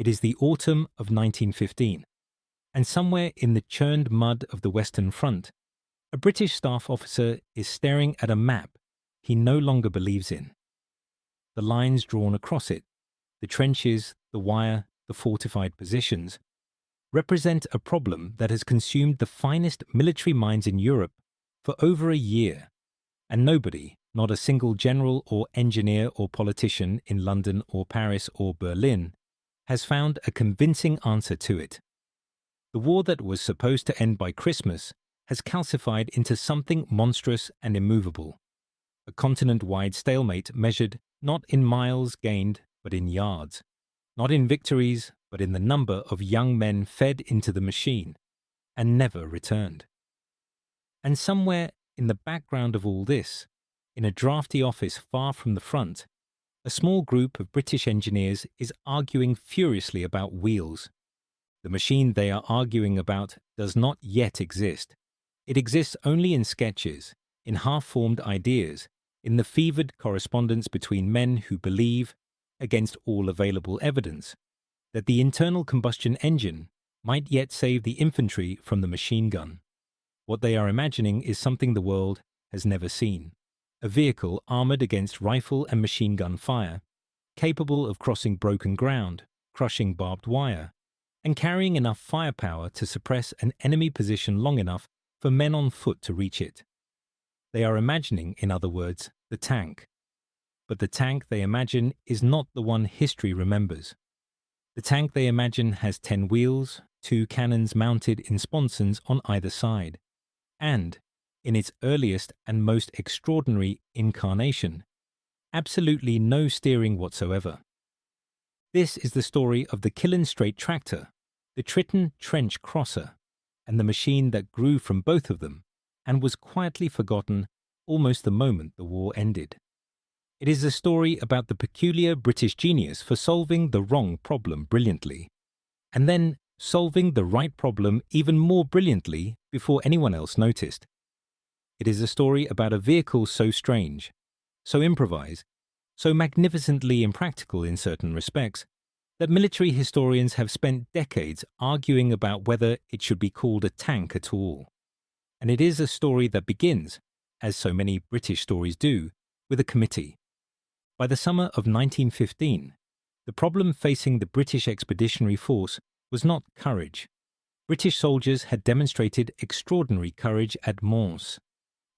It is the autumn of 1915, and somewhere in the churned mud of the Western Front, a British staff officer is staring at a map he no longer believes in. The lines drawn across it, the trenches, the wire, the fortified positions, represent a problem that has consumed the finest military minds in Europe for over a year, and nobody, not a single general or engineer or politician in London or Paris or Berlin, has found a convincing answer to it. The war that was supposed to end by Christmas has calcified into something monstrous and immovable, a continent-wide stalemate measured not in miles gained but in yards, not in victories but in the number of young men fed into the machine and never returned. And somewhere in the background of all this, in a drafty office far from the front, a small group of British engineers is arguing furiously about wheels. The machine they are arguing about does not yet exist. It exists only in sketches, in half-formed ideas, in the fevered correspondence between men who believe, against all available evidence, that the internal combustion engine might yet save the infantry from the machine gun. What they are imagining is something the world has never seen. A vehicle armored against rifle and machine gun fire, capable of crossing broken ground, crushing barbed wire, and carrying enough firepower to suppress an enemy position long enough for men on foot to reach it. They are imagining, in other words, the tank. But the tank they imagine is not the one history remembers. The tank they imagine has 10 wheels, 2 cannons mounted in sponsons on either side, and, in its earliest and most extraordinary incarnation, absolutely no steering whatsoever. This is the story of the Killen Straight tractor, the Triton trench crosser, and the machine that grew from both of them and was quietly forgotten almost the moment the war ended. It is a story about the peculiar British genius for solving the wrong problem brilliantly, and then solving the right problem even more brilliantly before anyone else noticed. It is a story about a vehicle so strange, so improvised, so magnificently impractical in certain respects, that military historians have spent decades arguing about whether it should be called a tank at all. And it is a story that begins, as so many British stories do, with a committee. By the summer of 1915, the problem facing the British Expeditionary Force was not courage. British soldiers had demonstrated extraordinary courage at Mons,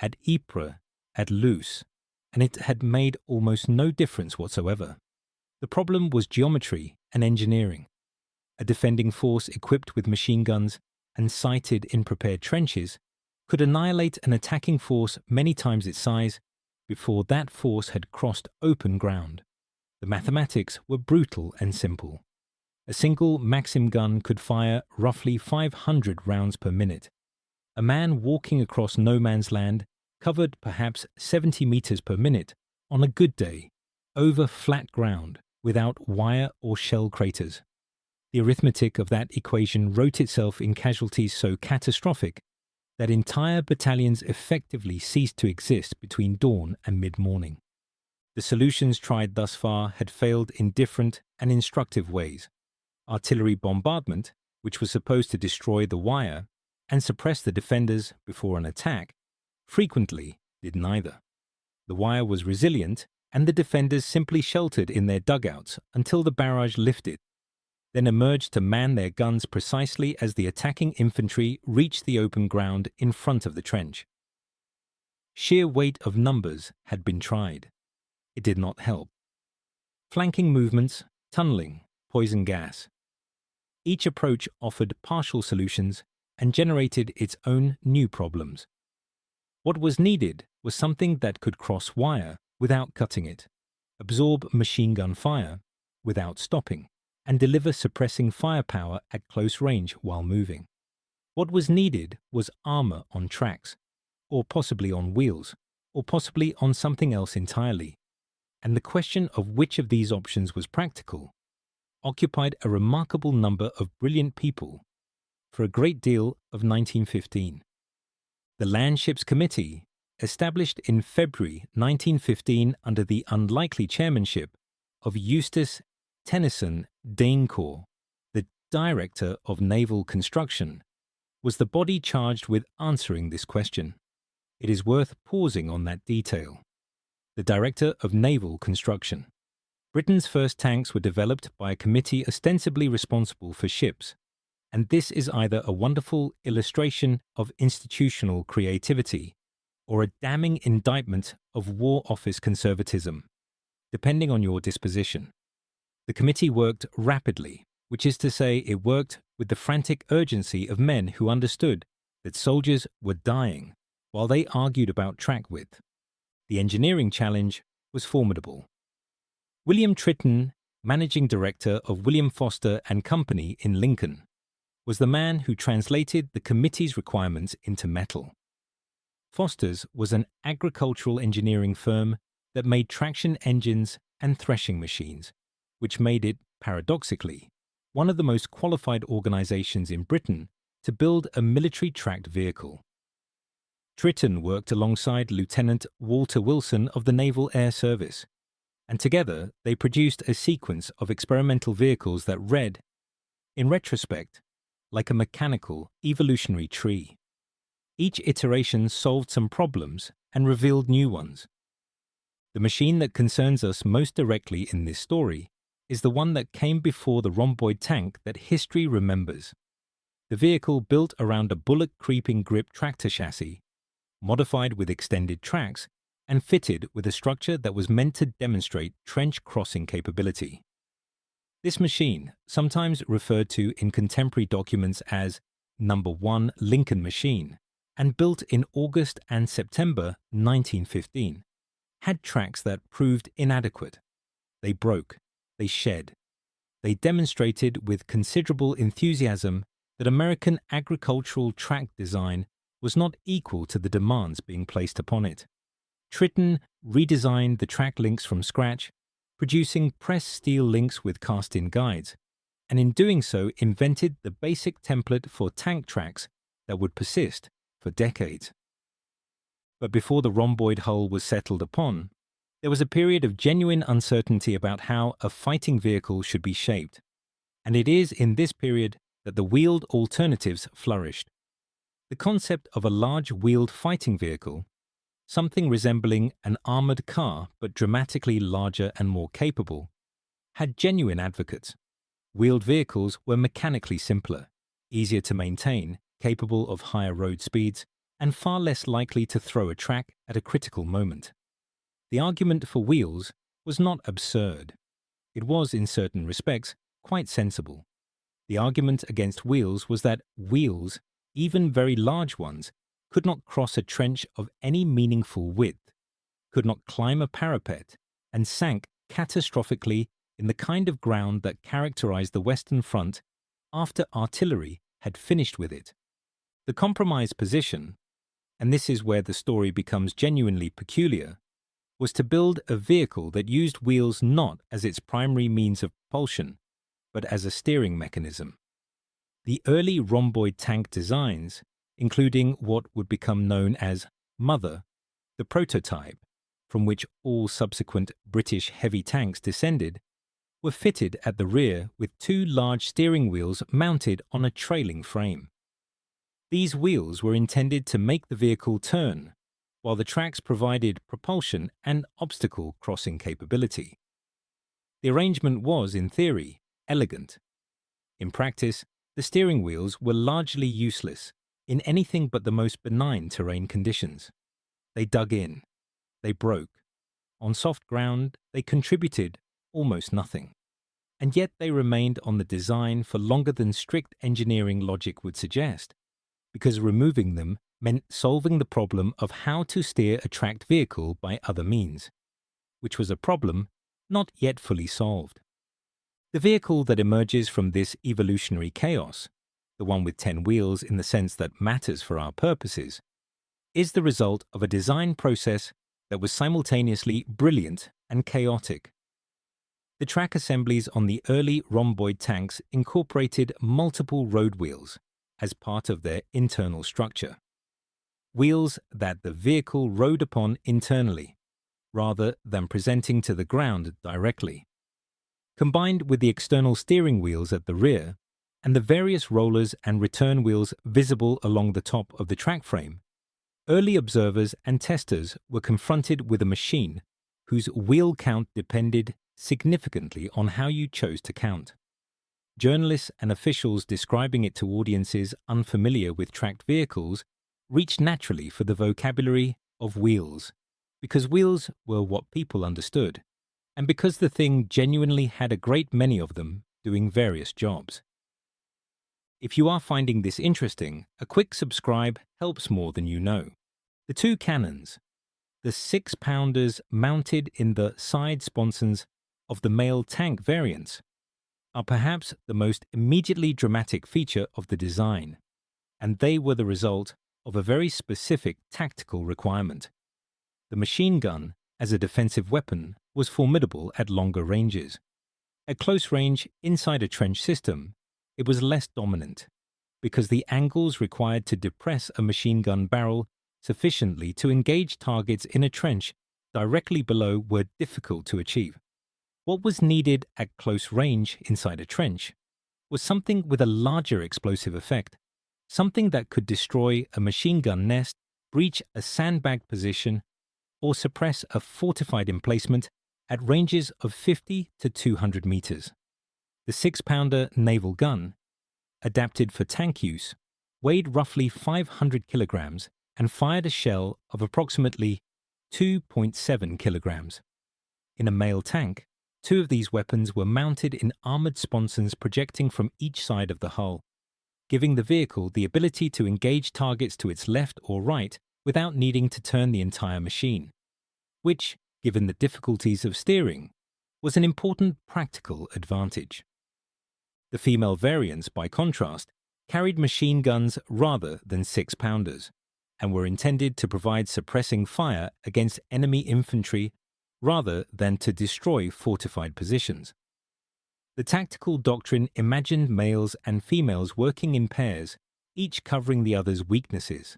at Ypres, at Loos, and it had made almost no difference whatsoever. The problem was geometry and engineering. A defending force equipped with machine guns and sighted in prepared trenches could annihilate an attacking force many times its size before that force had crossed open ground. The mathematics were brutal and simple. A single Maxim gun could fire roughly 500 rounds per minute. A man walking across no man's land covered perhaps 70 meters per minute on a good day, over flat ground, without wire or shell craters. The arithmetic of that equation wrote itself in casualties so catastrophic that entire battalions effectively ceased to exist between dawn and mid-morning. The solutions tried thus far had failed in different and instructive ways. Artillery bombardment, which was supposed to destroy the wire and suppress the defenders before an attack, frequently did neither. The wire was resilient, and the defenders simply sheltered in their dugouts until the barrage lifted, then emerged to man their guns precisely as the attacking infantry reached the open ground in front of the trench. Sheer weight of numbers had been tried. It did not help. Flanking movements, tunneling, poison gas. Each approach offered partial solutions and generated its own new problems. What was needed was something that could cross wire without cutting it, absorb machine gun fire without stopping, and deliver suppressing firepower at close range while moving. What was needed was armor on tracks, or possibly on wheels, or possibly on something else entirely. And the question of which of these options was practical occupied a remarkable number of brilliant people for a great deal of 1915. The Land Ships Committee, established in February 1915 under the unlikely chairmanship of Eustace Tennyson Danecourt, Director of Naval Construction, was the body charged with answering this question. It is worth pausing on that detail. The Director of Naval Construction. Britain's first tanks were developed by a committee ostensibly responsible for ships, and this is either a wonderful illustration of institutional creativity or a damning indictment of War Office conservatism, depending on your disposition. The committee worked rapidly, which is to say it worked with the frantic urgency of men who understood that soldiers were dying while they argued about track width. The engineering challenge was formidable. William Tritton, managing director of William Foster and Company in Lincoln, was the man who translated the committee's requirements into metal. Foster's was an agricultural engineering firm that made traction engines and threshing machines, which made it, paradoxically, one of the most qualified organizations in Britain to build a military tracked vehicle. Tritton worked alongside Lieutenant Walter Wilson of the Naval Air Service, and together they produced a sequence of experimental vehicles that read, in retrospect, like a mechanical, evolutionary tree. Each iteration solved some problems and revealed new ones. The machine that concerns us most directly in this story is the one that came before the rhomboid tank that history remembers. The vehicle built around a bullock creeping grip tractor chassis, modified with extended tracks, and fitted with a structure that was meant to demonstrate trench crossing capability. This machine, sometimes referred to in contemporary documents as Number 1 Lincoln Machine, and built in August and September 1915, had tracks that proved inadequate. They broke, they shed. They demonstrated with considerable enthusiasm that American agricultural track design was not equal to the demands being placed upon it. Tritton redesigned the track links from scratch, producing pressed steel links with cast-in guides, and in doing so invented the basic template for tank tracks that would persist for decades. But before the rhomboid hull was settled upon, there was a period of genuine uncertainty about how a fighting vehicle should be shaped, and it is in this period that the wheeled alternatives flourished. The concept of a large wheeled fighting vehicle, something resembling an armored car but dramatically larger and more capable, had genuine advocates. Wheeled vehicles were mechanically simpler, easier to maintain, capable of higher road speeds, and far less likely to throw a track at a critical moment. The argument for wheels was not absurd. It was, in certain respects, quite sensible. The argument against wheels was that wheels, even very large ones, could not cross a trench of any meaningful width, could not climb a parapet, and sank catastrophically in the kind of ground that characterized the Western Front after artillery had finished with it. The compromise position, and this is where the story becomes genuinely peculiar, was to build a vehicle that used wheels not as its primary means of propulsion, but as a steering mechanism. The early rhomboid tank designs, including what would become known as Mother, the prototype, from which all subsequent British heavy tanks descended, were fitted at the rear with two large steering wheels mounted on a trailing frame. These wheels were intended to make the vehicle turn, while the tracks provided propulsion and obstacle crossing capability. The arrangement was, in theory, elegant. In practice, the steering wheels were largely useless in anything but the most benign terrain conditions. They dug in. They broke. On soft ground, they contributed almost nothing. And yet they remained on the design for longer than strict engineering logic would suggest, because removing them meant solving the problem of how to steer a tracked vehicle by other means, which was a problem not yet fully solved. The vehicle that emerges from this evolutionary chaos, the one with 10 wheels in the sense that matters for our purposes, is the result of a design process that was simultaneously brilliant and chaotic. The track assemblies on the early rhomboid tanks incorporated multiple road wheels as part of their internal structure. Wheels that the vehicle rode upon internally, rather than presenting to the ground directly. Combined with the external steering wheels at the rear, and the various rollers and return wheels visible along the top of the track frame, early observers and testers were confronted with a machine whose wheel count depended significantly on how you chose to count. Journalists and officials describing it to audiences unfamiliar with tracked vehicles reached naturally for the vocabulary of wheels, because wheels were what people understood, and because the thing genuinely had a great many of them doing various jobs. If you are finding this interesting, a quick subscribe helps more than you know. The two cannons, the 6-pounders mounted in the side sponsons of the mail tank variants, are perhaps the most immediately dramatic feature of the design, and they were the result of a very specific tactical requirement. The machine gun, as a defensive weapon, was formidable at longer ranges. At close range, inside a trench system, it was less dominant, because the angles required to depress a machine gun barrel sufficiently to engage targets in a trench directly below were difficult to achieve. What was needed at close range inside a trench was something with a larger explosive effect, something that could destroy a machine gun nest, breach a sandbag position, or suppress a fortified emplacement at ranges of 50 to 200 meters. The 6-pounder naval gun, adapted for tank use, weighed roughly 500 kilograms and fired a shell of approximately 2.7 kilograms. In a mail tank, two of these weapons were mounted in armored sponsons projecting from each side of the hull, giving the vehicle the ability to engage targets to its left or right without needing to turn the entire machine, which, given the difficulties of steering, was an important practical advantage. The female variants, by contrast, carried machine guns rather than 6-pounders, and were intended to provide suppressing fire against enemy infantry rather than to destroy fortified positions. The tactical doctrine imagined males and females working in pairs, each covering the other's weaknesses,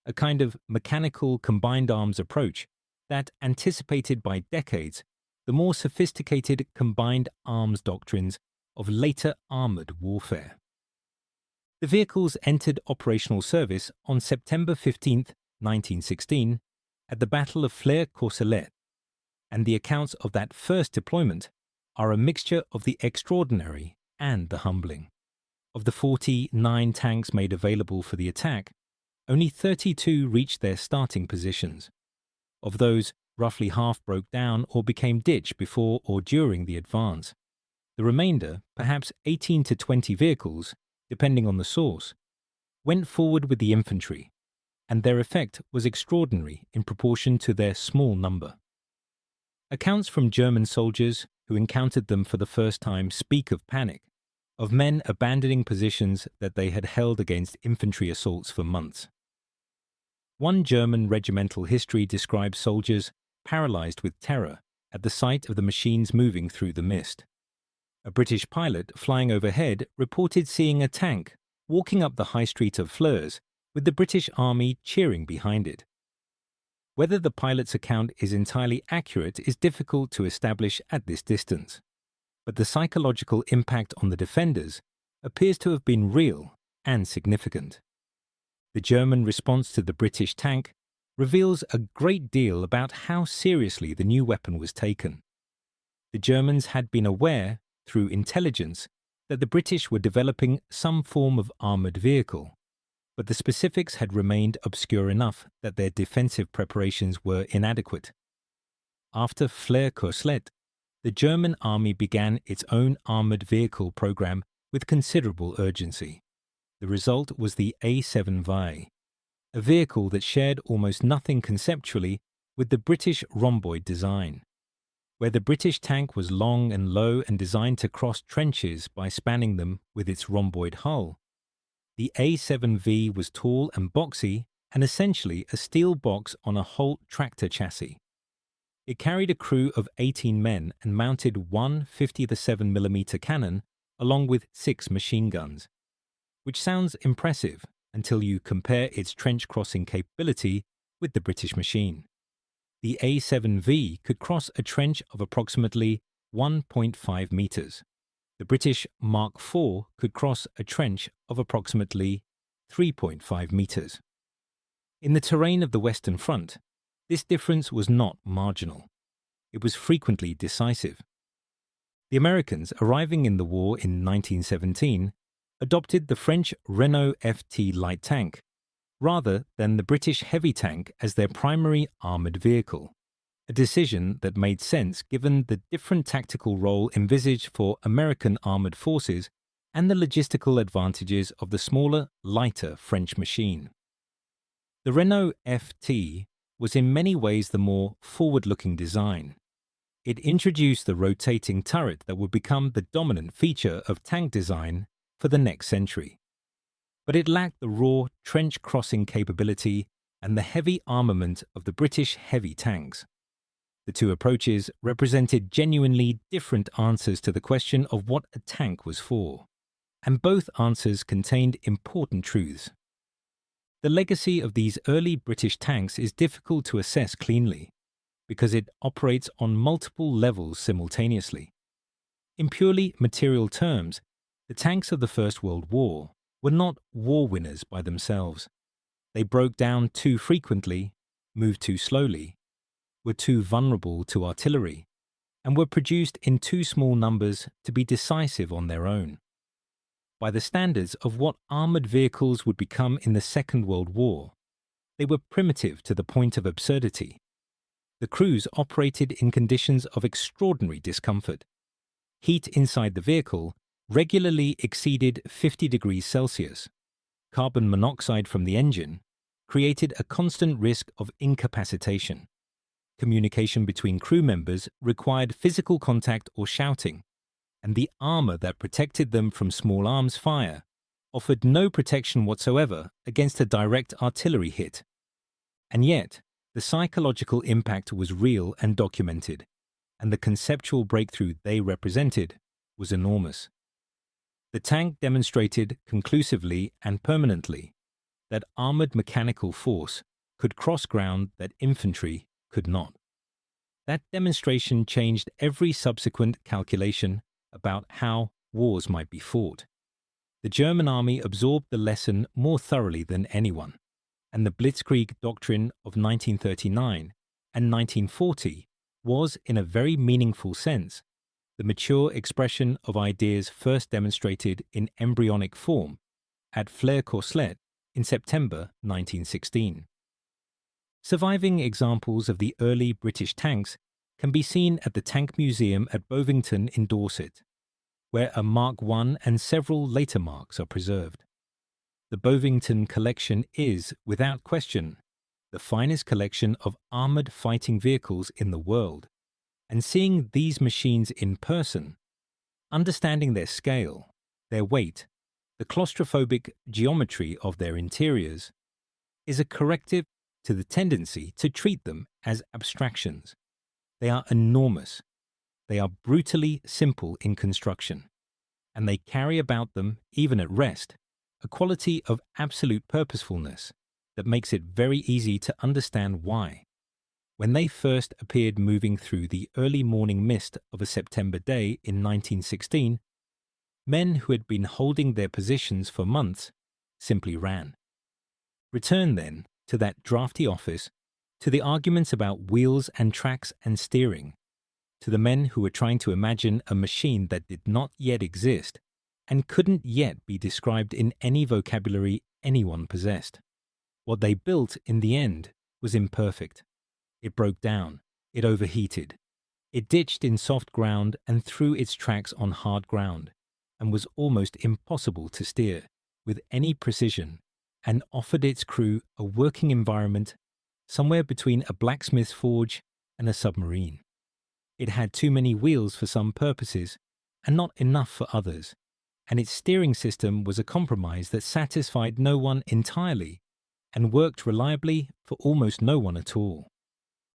a kind of mechanical combined arms approach that anticipated by decades the more sophisticated combined arms doctrines of later armored warfare. The vehicles entered operational service on September 15, 1916, at the Battle of Flers-Courcelette, and the accounts of that first deployment are a mixture of the extraordinary and the humbling. Of the 49 tanks made available for the attack, only 32 reached their starting positions. Of those, roughly half broke down or became ditch before or during the advance. The remainder, perhaps 18 to 20 vehicles, depending on the source, went forward with the infantry, and their effect was extraordinary in proportion to their small number. Accounts from German soldiers who encountered them for the first time speak of panic, of men abandoning positions that they had held against infantry assaults for months. One German regimental history describes soldiers paralyzed with terror at the sight of the machines moving through the mist. A British pilot flying overhead reported seeing a tank walking up the high street of Flers with the British Army cheering behind it. Whether the pilot's account is entirely accurate is difficult to establish at this distance, but the psychological impact on the defenders appears to have been real and significant. The German response to the British tank reveals a great deal about how seriously the new weapon was taken. The Germans had been aware, through intelligence, that the British were developing some form of armoured vehicle, but the specifics had remained obscure enough that their defensive preparations were inadequate. After Flers-Courcelette, the German army began its own armoured vehicle program with considerable urgency. The result was the A7V, a vehicle that shared almost nothing conceptually with the British rhomboid design. Where the British tank was long and low and designed to cross trenches by spanning them with its rhomboid hull, the A7V was tall and boxy and essentially a steel box on a Holt tractor chassis. It carried a crew of 18 men and mounted one 50-7mm cannon along with 6 machine guns, which sounds impressive until you compare its trench-crossing capability with the British machine. The A7V could cross a trench of approximately 1.5 meters, The British Mark IV could cross a trench of approximately 3.5 meters. In the terrain of the Western Front, this difference was not marginal. It was frequently decisive. The Americans, arriving in the war in 1917, adopted the French Renault FT light tank rather than the British heavy tank as their primary armoured vehicle, a decision that made sense given the different tactical role envisaged for American armoured forces and the logistical advantages of the smaller, lighter French machine. The Renault FT was in many ways the more forward-looking design. It introduced the rotating turret that would become the dominant feature of tank design for the next century. But it lacked the raw trench-crossing capability and the heavy armament of the British heavy tanks. The two approaches represented genuinely different answers to the question of what a tank was for, and both answers contained important truths. The legacy of these early British tanks is difficult to assess cleanly, because it operates on multiple levels simultaneously. In purely material terms, the tanks of the First World War were not war winners by themselves. They broke down too frequently, moved too slowly, were too vulnerable to artillery, and were produced in too small numbers to be decisive on their own. By the standards of what armoured vehicles would become in the Second World War, they were primitive to the point of absurdity. The crews operated in conditions of extraordinary discomfort. Heat inside the vehicle regularly exceeded 50 degrees Celsius. Carbon monoxide from the engine created a constant risk of incapacitation. Communication between crew members required physical contact or shouting, and the armour that protected them from small arms fire offered no protection whatsoever against a direct artillery hit. And yet, the psychological impact was real and documented, and the conceptual breakthrough they represented was enormous. The tank demonstrated conclusively and permanently that armoured mechanical force could cross ground that infantry could not. That demonstration changed every subsequent calculation about how wars might be fought. The German army absorbed the lesson more thoroughly than anyone, and the Blitzkrieg doctrine of 1939 and 1940 was, in a very meaningful sense, the mature expression of ideas first demonstrated in embryonic form at Flers-Courcelette in September 1916. Surviving examples of the early British tanks can be seen at the Tank Museum at Bovington in Dorset, where a Mark I and several later Marks are preserved. The Bovington collection is, without question, the finest collection of armoured fighting vehicles in the world, and seeing these machines in person, understanding their scale, their weight, the claustrophobic geometry of their interiors, is a corrective to the tendency to treat them as abstractions. They are enormous. They are brutally simple in construction, and they carry about them, even at rest, a quality of absolute purposefulness that makes it very easy to understand why. When they first appeared moving through the early morning mist of a September day in 1916, men who had been holding their positions for months simply ran. Return then to that drafty office, to the arguments about wheels and tracks and steering, to the men who were trying to imagine a machine that did not yet exist and couldn't yet be described in any vocabulary anyone possessed. What they built in the end was imperfect. It broke down, it overheated, it ditched in soft ground and threw its tracks on hard ground, and was almost impossible to steer with any precision, and offered its crew a working environment somewhere between a blacksmith's forge and a submarine. It had too many wheels for some purposes and not enough for others, and its steering system was a compromise that satisfied no one entirely and worked reliably for almost no one at all.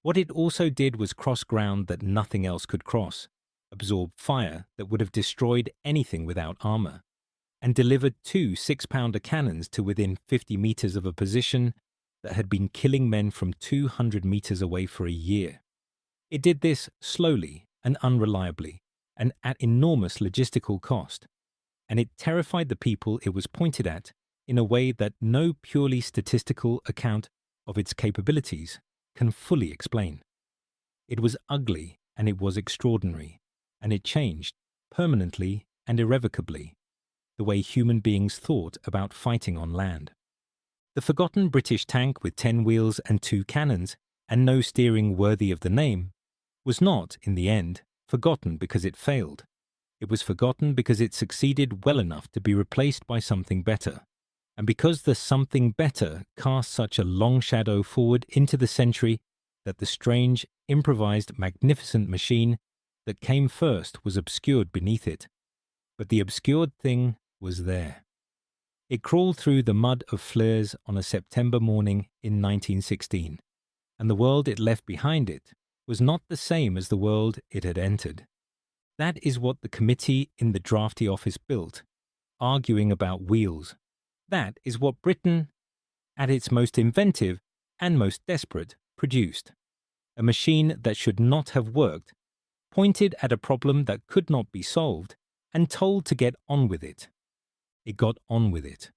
What it also did was cross ground that nothing else could cross, absorb fire that would have destroyed anything without armour, and delivered 2 6-pounder cannons to within 50 meters of a position that had been killing men from 200 meters away for a year. It did this slowly and unreliably, and at enormous logistical cost, and it terrified the people it was pointed at in a way that no purely statistical account of its capabilities can fully explain. It was ugly and it was extraordinary, and it changed, permanently and irrevocably, the way human beings thought about fighting on land. The forgotten British tank with 10 wheels and 2 cannons, and no steering worthy of the name, was not, in the end, forgotten because it failed. It was forgotten because it succeeded well enough to be replaced by something better, and because the something better cast such a long shadow forward into the century that the strange, improvised, magnificent machine that came first was obscured beneath it. But the obscured thing was there. It crawled through the mud of Flers on a September morning in 1916, and the world it left behind it was not the same as the world it had entered. That is what the committee in the drafty office built, arguing about wheels. That is what Britain, at its most inventive and most desperate, produced. A machine that should not have worked, pointed at a problem that could not be solved, and told to get on with it. It got on with it.